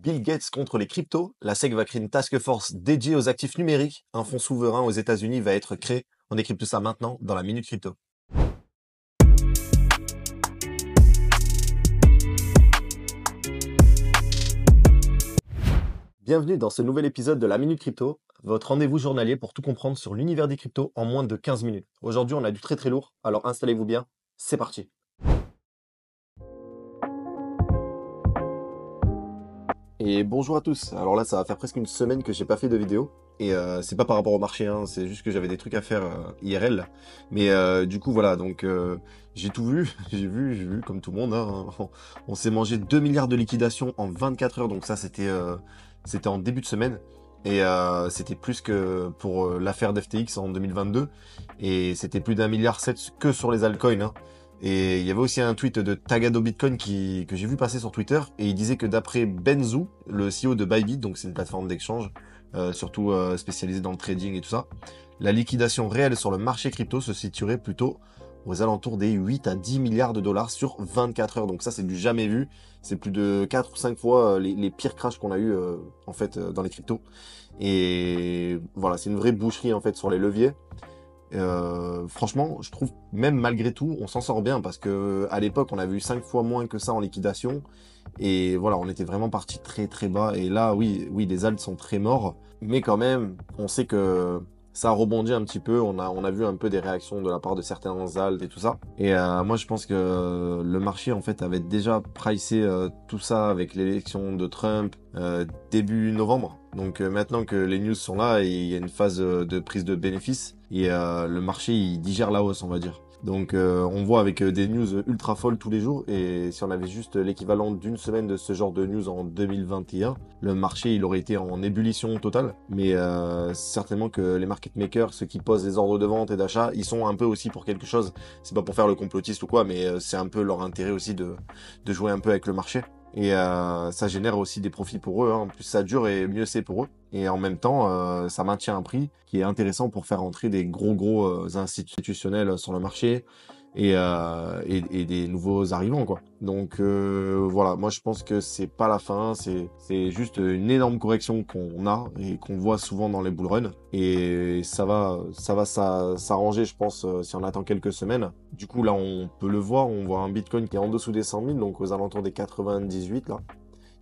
Bill Gates contre les cryptos, la SEC va créer une task force dédiée aux actifs numériques. Un fonds souverain aux États-Unis va être créé. On décrypte tout ça maintenant dans la Minute Crypto. Bienvenue dans ce nouvel épisode de la Minute Crypto, votre rendez-vous journalier pour tout comprendre sur l'univers des cryptos en moins de 15 minutes. Aujourd'hui, on a du très lourd, alors installez-vous bien, c'est parti. Et bonjour à tous. Alors là, ça va faire presque une semaine que j'ai pas fait de vidéo. Et c'est pas par rapport au marché, hein, c'est juste que j'avais des trucs à faire IRL. Mais du coup, voilà, donc j'ai tout vu, j'ai vu comme tout le monde. Hein. On s'est mangé 2 milliards de liquidation en 24 heures, donc ça c'était en début de semaine. Et c'était plus que pour l'affaire d'FTX en 2022. Et c'était plus d'1,7 milliard que sur les altcoins. Hein. Et il y avait aussi un tweet de Tagado Bitcoin que j'ai vu passer sur Twitter, et il disait que d'après Benzu, le CEO de Bybit, donc c'est une plateforme d'échange, surtout spécialisée dans le trading et tout ça, la liquidation réelle sur le marché crypto se situerait plutôt aux alentours des 8 à 10 milliards de dollars sur 24 heures. Donc ça, c'est du jamais vu. C'est plus de 4 ou 5 fois les pires crashs qu'on a eu dans les cryptos. Et voilà, c'est une vraie boucherie en fait sur les leviers. Franchement, je trouve même malgré tout, on s'en sort bien parce que à l'époque, on avait eu 5 fois moins que ça en liquidation. Et voilà, on était vraiment parti très bas. Et là, oui, les alts sont très morts. Mais quand même, on sait que ça a rebondi un petit peu. On a vu un peu des réactions de la part de certains alts et tout ça. Et moi, je pense que le marché, en fait, avait déjà pricé tout ça avec l'élection de Trump début novembre. Donc maintenant que les news sont là, il y a une phase de prise de bénéfices. Et le marché, il digère la hausse, on va dire. Donc on voit avec des news ultra folles tous les jours, et si on avait juste l'équivalent d'une semaine de ce genre de news en 2021, le marché il aurait été en ébullition totale. Mais certainement que les market makers, ceux qui posent les ordres de vente et d'achat, ils sont un peu aussi pour quelque chose. C'est pas pour faire le complotiste ou quoi, mais c'est un peu leur intérêt aussi de jouer un peu avec le marché. Et ça génère aussi des profits pour eux, hein. Plus ça dure et mieux c'est pour eux. Et en même temps, ça maintient un prix qui est intéressant pour faire entrer des gros institutionnels sur le marché et des nouveaux arrivants, quoi. Donc voilà, moi je pense que c'est pas la fin, c'est juste une énorme correction qu'on a et qu'on voit souvent dans les bull runs. Et ça s'arranger, je pense, si on attend quelques semaines. Du coup là, on peut le voir, on voit un Bitcoin qui est en dessous des 100 000, donc aux alentours des 98 là.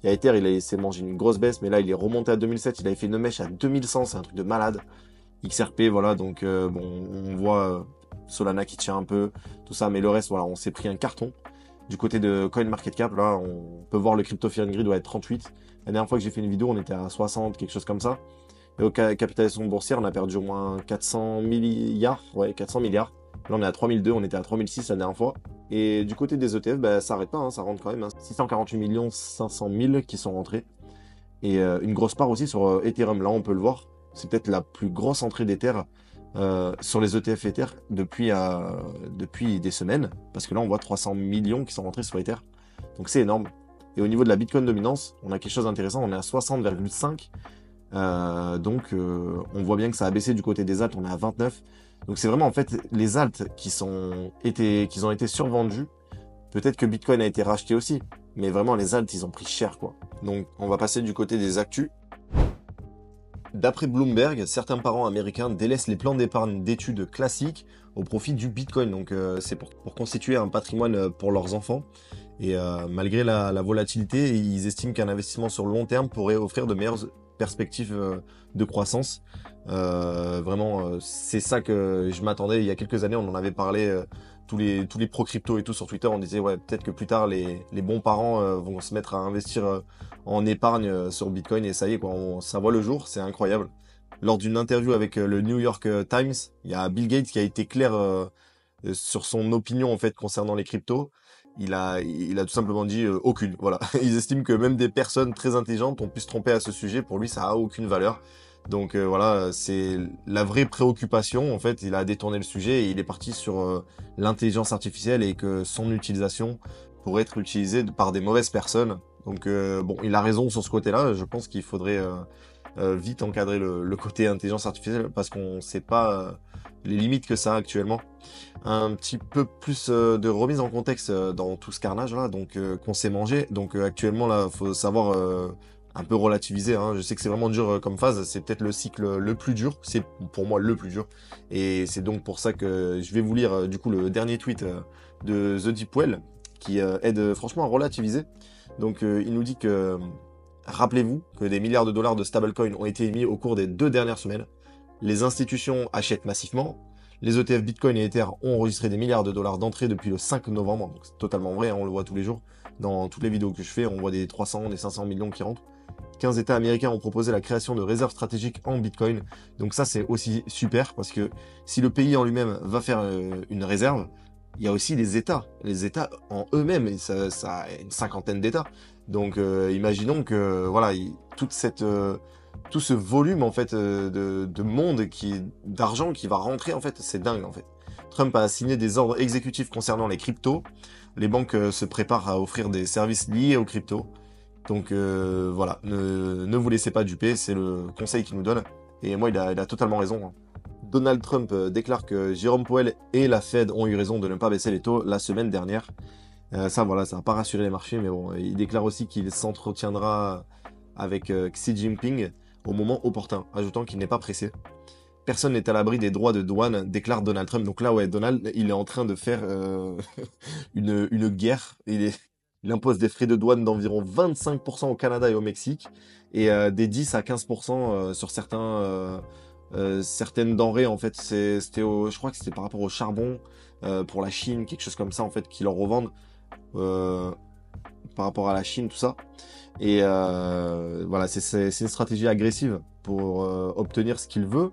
Il y a Ether, il s'est mangé une grosse baisse, mais là il est remonté à 2007, il avait fait une mèche à 2100, c'est un truc de malade. XRP, voilà, donc bon, on voit Solana qui tient un peu, tout ça, mais le reste, voilà, on s'est pris un carton. Du côté de CoinMarketCap, là, on peut voir le Crypto Fear and Greed doit être 38. La dernière fois que j'ai fait une vidéo, on était à 60, quelque chose comme ça. Et au capitalisation boursière, on a perdu au moins 400 milliards, ouais, 400 milliards. Là, on est à 3002, on était à 3006 la dernière fois. Et du côté des ETF, bah, ça arrête pas, hein, ça rentre quand même. Hein. 648 500 000 qui sont rentrés. Et une grosse part aussi sur Ethereum, là, on peut le voir. C'est peut-être la plus grosse entrée d'Ether sur les ETF Ether depuis des semaines. Parce que là, on voit 300 millions qui sont rentrés sur Ether. Donc c'est énorme. Et au niveau de la Bitcoin dominance, on a quelque chose d'intéressant. On est à 60,5. On voit bien que ça a baissé du côté des alts. On est à 29. Donc c'est vraiment en fait les alts qui ont été survendus. Peut-être que Bitcoin a été racheté aussi. Mais vraiment les alts, ils ont pris cher, quoi. Donc on va passer du côté des actus. D'après Bloomberg, certains parents américains délaissent les plans d'épargne d'études classiques au profit du Bitcoin. Donc c'est pour constituer un patrimoine pour leurs enfants. Et malgré la volatilité, ils estiment qu'un investissement sur le long terme pourrait offrir de meilleures perspectives de croissance. C'est ça que je m'attendais. Il y a quelques années, on en avait parlé, tous les pro-crypto et tout sur Twitter. On disait, ouais, peut-être que plus tard, les bons parents vont se mettre à investir en épargne sur Bitcoin. Et ça y est, quoi, ça voit le jour, c'est incroyable. Lors d'une interview avec le New York Times, il y a Bill Gates qui a été clair sur son opinion en fait concernant les cryptos. Il a tout simplement dit aucune. Voilà. Ils estiment que même des personnes très intelligentes ont pu se tromper à ce sujet. Pour lui, ça a aucune valeur. Donc voilà, c'est la vraie préoccupation. En fait, il a détourné le sujet et il est parti sur l'intelligence artificielle et que son utilisation pourrait être utilisée par des mauvaises personnes. Donc bon, il a raison sur ce côté-là. Je pense qu'il faudrait vite encadrer le côté intelligence artificielle parce qu'on ne sait pas les limites que ça a actuellement. Un petit peu plus de remise en contexte dans tout ce carnage là, donc qu'on s'est mangé. Donc actuellement là, faut savoir un peu relativiser, hein. Je sais que c'est vraiment dur comme phase, c'est peut-être le cycle le plus dur, c'est pour moi le plus dur. Et c'est donc pour ça que je vais vous lire du coup le dernier tweet de The Deep Well qui aide franchement à relativiser. Donc il nous dit que rappelez-vous que des milliards de dollars de stablecoins ont été émis au cours des 2 dernières semaines. Les institutions achètent massivement. Les ETF Bitcoin et Ether ont enregistré des milliards de dollars d'entrée depuis le 5 novembre. Donc c'est totalement vrai, hein, on le voit tous les jours. Dans toutes les vidéos que je fais, on voit des 300, des 500 millions qui rentrent. 15 États américains ont proposé la création de réserves stratégiques en Bitcoin. Donc ça, c'est aussi super parce que si le pays en lui-même va faire une réserve, il y a aussi les États. Les États en eux-mêmes, et ça a une cinquantaine d'États. Donc imaginons que voilà, tout ce volume en fait de monde d'argent qui va rentrer en fait, c'est dingue en fait. Trump a signé des ordres exécutifs concernant les cryptos. Les banques se préparent à offrir des services liés aux cryptos. Donc voilà, ne vous laissez pas duper, c'est le conseil qu'il nous donne. Et moi, il a totalement raison, hein. Donald Trump déclare que Jérôme Powell et la Fed ont eu raison de ne pas baisser les taux la semaine dernière. Ça, voilà, ça n'a pas rassuré les marchés, mais bon, il déclare aussi qu'il s'entretiendra avec Xi Jinping au moment opportun, ajoutant qu'il n'est pas pressé. Personne n'est à l'abri des droits de douane, déclare Donald Trump. Donc là, ouais, Donald, il est en train de faire une guerre. Il impose des frais de douane d'environ 25% au Canada et au Mexique, et des 10 à 15% sur certaines denrées. En fait, je crois que c'était par rapport au charbon pour la Chine, quelque chose comme ça, en fait, qu'ils leur revendent euh, par rapport à la Chine, tout ça. Et voilà, c'est une stratégie agressive pour obtenir ce qu'il veut.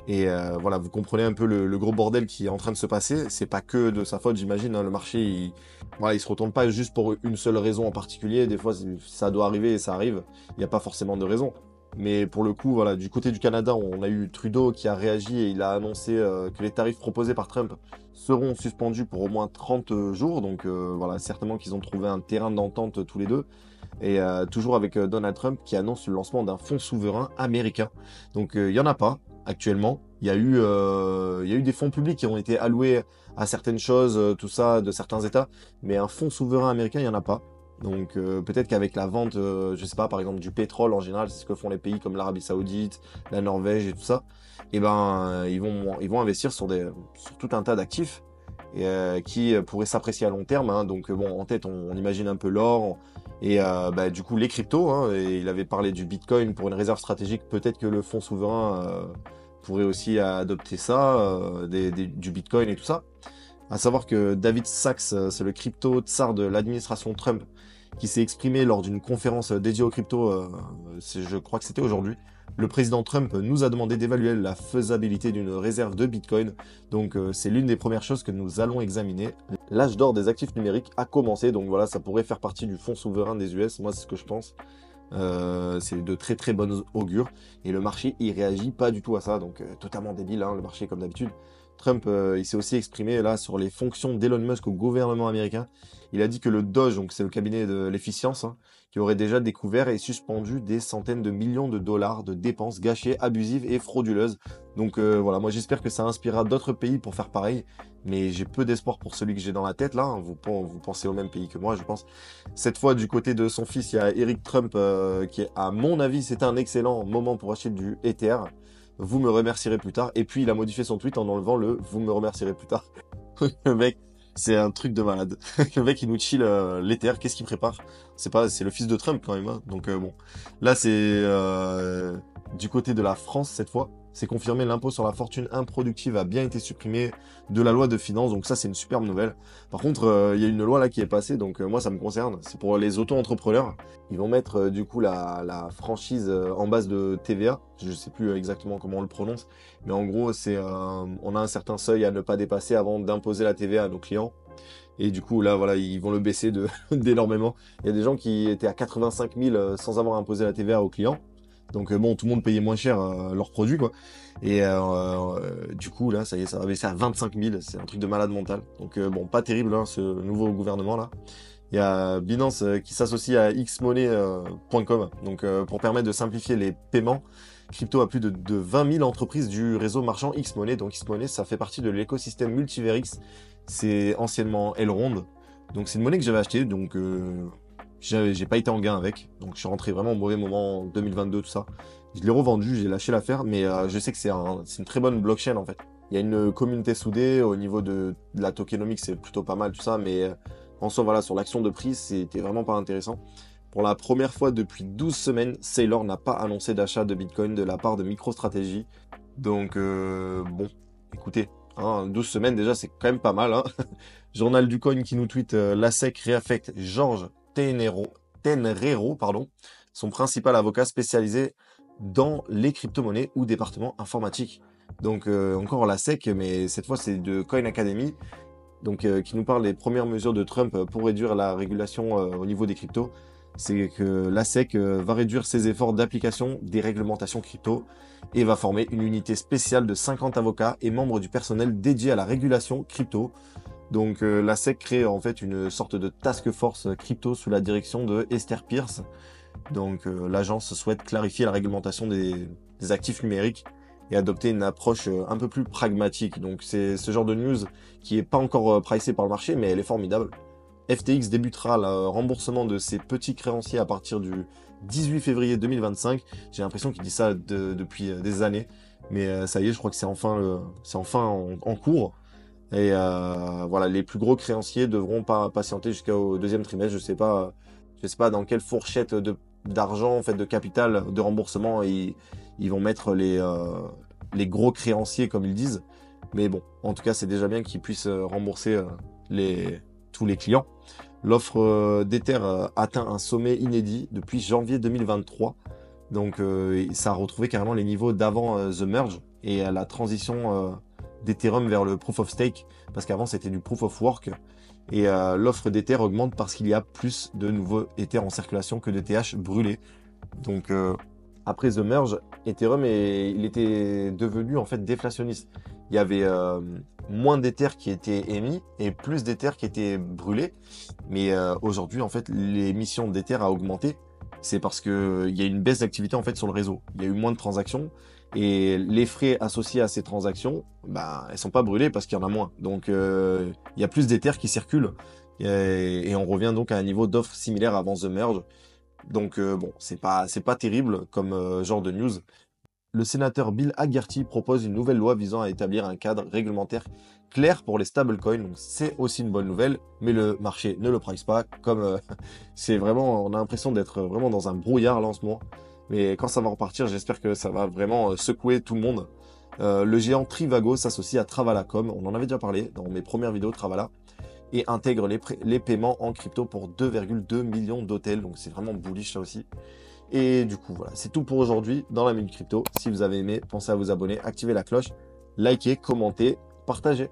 Et voilà, vous comprenez un peu le gros bordel qui est en train de se passer. C'est pas que de sa faute, j'imagine, hein. Le marché, voilà, il se retourne pas juste pour une seule raison en particulier. Des fois, ça doit arriver et ça arrive. Il n'y a pas forcément de raison. Mais pour le coup, voilà, du côté du Canada, on a eu Trudeau qui a réagi et il a annoncé que les tarifs proposés par Trump seront suspendus pour au moins 30 jours. Donc voilà, certainement qu'ils ont trouvé un terrain d'entente tous les deux. Et toujours avec Donald Trump qui annonce le lancement d'un fonds souverain américain. Donc il y en a pas actuellement. Il y a eu des fonds publics qui ont été alloués à certaines choses, tout ça, de certains États, mais un fonds souverain américain, il y en a pas. Donc peut-être qu'avec la vente, je sais pas, par exemple du pétrole en général, c'est ce que font les pays comme l'Arabie Saoudite, la Norvège et tout ça. Et ben ils vont investir sur tout un tas d'actifs et, qui pourraient s'apprécier à long terme, hein. Donc bon, en tête, on imagine un peu l'or et bah, du coup les cryptos, hein. Et il avait parlé du Bitcoin pour une réserve stratégique. Peut-être que le fonds souverain pourrait aussi adopter ça, du Bitcoin et tout ça. À savoir que David Sachs, c'est le crypto tsar de l'administration Trump, qui s'est exprimé lors d'une conférence dédiée aux cryptos, je crois que c'était aujourd'hui. Le président Trump nous a demandé d'évaluer la faisabilité d'une réserve de Bitcoin, donc c'est l'une des premières choses que nous allons examiner. L'âge d'or des actifs numériques a commencé, donc voilà, ça pourrait faire partie du fonds souverain des US, moi c'est ce que je pense. C'est de très très bonnes augures, et le marché il réagit pas du tout à ça, donc totalement débile, hein, le marché comme d'habitude. Trump, il s'est aussi exprimé là sur les fonctions d'Elon Musk au gouvernement américain. Il a dit que le Doge, donc c'est le cabinet de l'efficience, hein, qui aurait déjà découvert et suspendu des centaines de millions de dollars de dépenses gâchées, abusives et frauduleuses. Donc voilà, moi j'espère que ça inspirera d'autres pays pour faire pareil, mais j'ai peu d'espoir pour celui que j'ai dans la tête là, hein. Vous pensez au même pays que moi, je pense. Cette fois, du côté de son fils, il y a Eric Trump, qui, à mon avis, c'était un excellent moment pour acheter du Ether. Vous me remercierez plus tard. Et puis il a modifié son tweet en enlevant le vous me remercierez plus tard. Le mec, c'est un truc de malade. Le mec, il nous chill l'Ether. Qu'est-ce qu'il prépare? C'est le fils de Trump quand même, hein. Donc bon, là c'est du côté de la France cette fois. C'est confirmé, l'impôt sur la fortune improductive a bien été supprimé de la loi de finances. Donc ça, c'est une superbe nouvelle. Par contre, il y a une loi là qui est passée. Donc moi, ça me concerne. C'est pour les auto-entrepreneurs. Ils vont mettre du coup la franchise en base de TVA. Je sais plus exactement comment on le prononce. Mais en gros, on a un certain seuil à ne pas dépasser avant d'imposer la TVA à nos clients. Et du coup, là, voilà, ils vont le baisser d'énormément. Il y a des gens qui étaient à 85 000 sans avoir imposé la TVA aux clients. Donc bon, tout le monde payait moins cher leurs produits, quoi. Et du coup, là, ça y est, ça va baisser à 25 000. C'est un truc de malade mental. Donc bon, pas terrible, hein, ce nouveau gouvernement-là. Il y a Binance qui s'associe à xmoney.com, donc pour permettre de simplifier les paiements crypto à plus de 20 000 entreprises du réseau marchand Xmoney. Donc Xmoney, ça fait partie de l'écosystème Multiverix. C'est anciennement Elrond. Donc c'est une monnaie que j'avais achetée, donc J'ai pas été en gain avec, donc je suis rentré vraiment au mauvais moment en 2022, tout ça. Je l'ai revendu, j'ai lâché l'affaire, mais je sais que c'est une très bonne blockchain en fait. Il y a une communauté soudée, au niveau de la tokenomics, c'est plutôt pas mal tout ça, mais en soi, voilà, sur l'action de prix, c'était vraiment pas intéressant. Pour la première fois depuis 12 semaines, Sailor n'a pas annoncé d'achat de Bitcoin de la part de MicroStrategy. Donc, bon, écoutez, hein, 12 semaines déjà, c'est quand même pas mal. Hein. Journal du Coin qui nous tweet la SEC réaffecte Georges Tenrero, pardon, son principal avocat spécialisé dans les crypto-monnaies ou département informatique. Donc, encore la SEC, mais cette fois, c'est de Coin Academy. Donc, qui nous parle des premières mesures de Trump pour réduire la régulation au niveau des cryptos. C'est que la SEC va réduire ses efforts d'application des réglementations crypto et va former une unité spéciale de 50 avocats et membres du personnel dédié à la régulation crypto. Donc la SEC crée en fait une sorte de task force crypto sous la direction de Esther Pierce. Donc l'agence souhaite clarifier la réglementation des actifs numériques et adopter une approche un peu plus pragmatique. Donc c'est ce genre de news qui est pas encore pricé par le marché, mais elle est formidable. FTX débutera le remboursement de ses petits créanciers à partir du 18 février 2025. J'ai l'impression qu'il dit ça depuis des années, mais ça y est, je crois que c'est enfin en cours. Et voilà, les plus gros créanciers devront pas patienter jusqu'au deuxième trimestre. Je sais pas dans quelle fourchette d'argent, en fait, de capital, de remboursement, ils vont mettre les gros créanciers, comme ils disent. Mais bon, en tout cas, c'est déjà bien qu'ils puissent rembourser tous les clients. L'offre d'Ether atteint un sommet inédit depuis janvier 2023. Donc, ça a retrouvé carrément les niveaux d'avant The Merge et la transition d'Ethereum vers le Proof of Stake, parce qu'avant c'était du Proof of Work. Et l'offre d'Ether augmente parce qu'il y a plus de nouveaux Ether en circulation que de TH brûlés. Donc, après The Merge, Ethereum il était devenu en fait déflationniste. Il y avait moins d'Ether qui étaient émis et plus d'Ether qui étaient brûlés. Mais aujourd'hui, en fait, l'émission d'Ether a augmenté. C'est parce que il y a une baisse d'activité en fait sur le réseau. Il y a eu moins de transactions et les frais associés à ces transactions, bah, elles sont pas brûlées parce qu'il y en a moins. Donc, il y a plus d'Ether qui circulent et on revient donc à un niveau d'offre similaire avant The Merge. Donc bon, c'est pas terrible comme genre de news. Le sénateur Bill Hagerty propose une nouvelle loi visant à établir un cadre réglementaire clair pour les stablecoins. Donc c'est aussi une bonne nouvelle, mais le marché ne le price pas. Comme c'est vraiment, on a l'impression d'être vraiment dans un brouillard là en ce moment. Mais quand ça va repartir, j'espère que ça va vraiment secouer tout le monde. Le géant Trivago s'associe à Travalacom. On en avait déjà parlé dans mes premières vidéos de Travala et intègre les paiements en crypto pour 2,2 millions d'hôtels. Donc c'est vraiment bullish ça aussi. Et du coup, voilà, c'est tout pour aujourd'hui dans la Minute Crypto. Si vous avez aimé, pensez à vous abonner, activer la cloche, liker, commenter, partager.